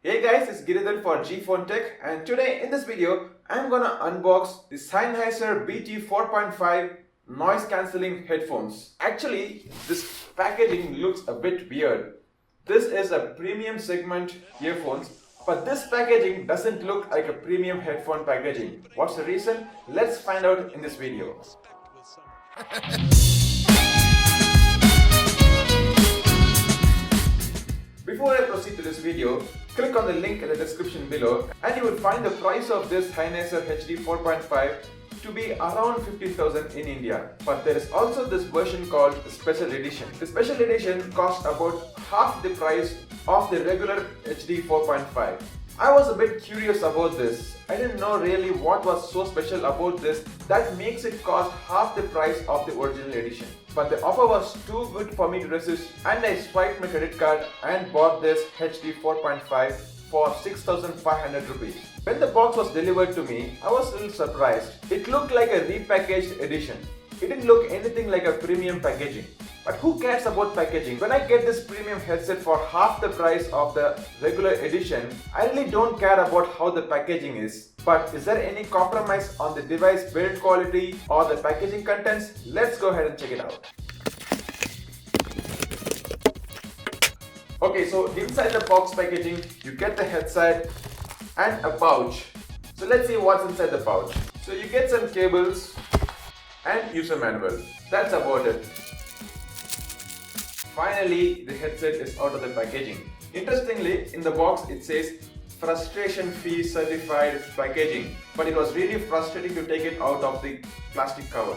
Hey guys, it's Giridhar for G-Phone Tech, and today in this video I'm gonna unbox the Sennheiser BT 4.5 noise cancelling headphones. Actually, this packaging looks a bit weird. This is a premium segment earphones, but this packaging doesn't look like a premium headphone packaging. What's the reason? Let's find out in this video. Before I proceed to this video, click on the link in the description below and you will find the price of this Sennheiser HD 4.5 to be around 50,000 in India. But there is also this version called the Special Edition. The Special Edition costs about half the price of the regular HD 4.5. I was a bit curious about this. I didn't know really what was so special about this that makes it cost half the price of the original edition. But the offer was too good for me to resist and I swiped my credit card and bought this HD 4.5 for 6,500 rupees. When the box was delivered to me, I was a little surprised. It looked like a repackaged edition. It didn't look anything like a premium packaging. But who cares about packaging? When I get this premium headset for half the price of the regular edition, I really don't care about how the packaging is. But is there any compromise on the device build quality or the packaging contents? Let's go ahead and check it out. Okay, so inside the box packaging, you get the headset and a pouch. So let's see what's inside the pouch. So you get some cables and user manual. That's about it. Finally, the headset is out of the packaging. Interestingly, in the box it says frustration-free certified packaging, but it was really frustrating to take it out of the plastic cover.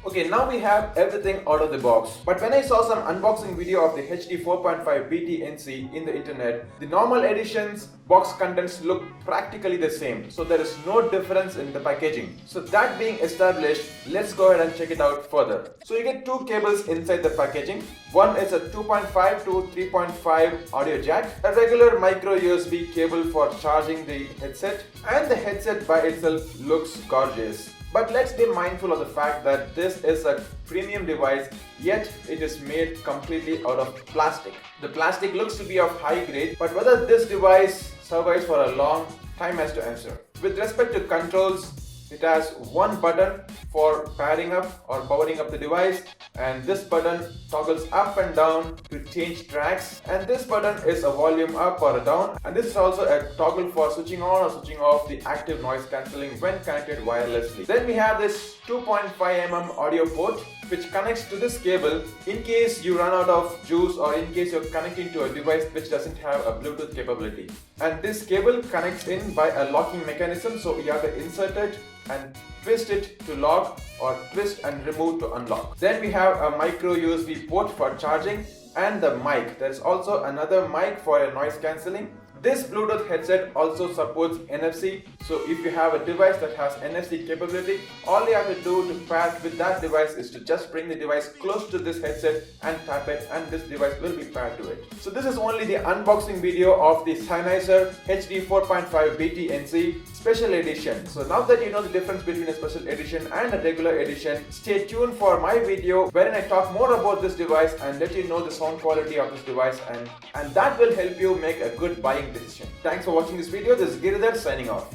Okay, now we have everything out of the box. But when I saw some unboxing video of the HD 4.5 BTNC in the internet, the normal edition's box contents look practically the same. So there is no difference in the packaging. So that being established, let's go ahead and check it out further. So you get two cables inside the packaging. One is a 2.5 to 3.5 audio jack, a regular micro USB cable for charging the headset, and the headset by itself looks gorgeous. But let's be mindful of the fact that this is a premium device, yet it is made completely out of plastic. The plastic looks to be of high grade, but whether this device survives for a long time has to answer. With respect to controls, it has one button for pairing up or powering up the device, and this button toggles up and down to change tracks, and this button is a volume up or a down, and this is also a toggle for switching on or switching off the active noise cancelling when connected wirelessly. Then we have this 2.5mm audio port which connects to this cable in case you run out of juice or in case you're connecting to a device which doesn't have a Bluetooth capability. And this cable connects in by a locking mechanism, so you have to insert it and twist it to lock or twist and remove to unlock. Then we have a micro USB port for charging and the mic. There is also another mic for a noise cancelling. This Bluetooth headset also supports NFC, so if you have a device that has NFC capability, all you have to do to pair with that device is to just bring the device close to this headset and tap it, and this device will be paired to it. So this is only the unboxing video of the Sennheiser HD 4.5 BTNC Special Edition. So now that you know the difference between a Special Edition and a regular edition, stay tuned for my video wherein I talk more about this device and let you know the sound quality of this device, and that will help you make a good buying decision. Thanks for watching this video. This is Giridhar signing off.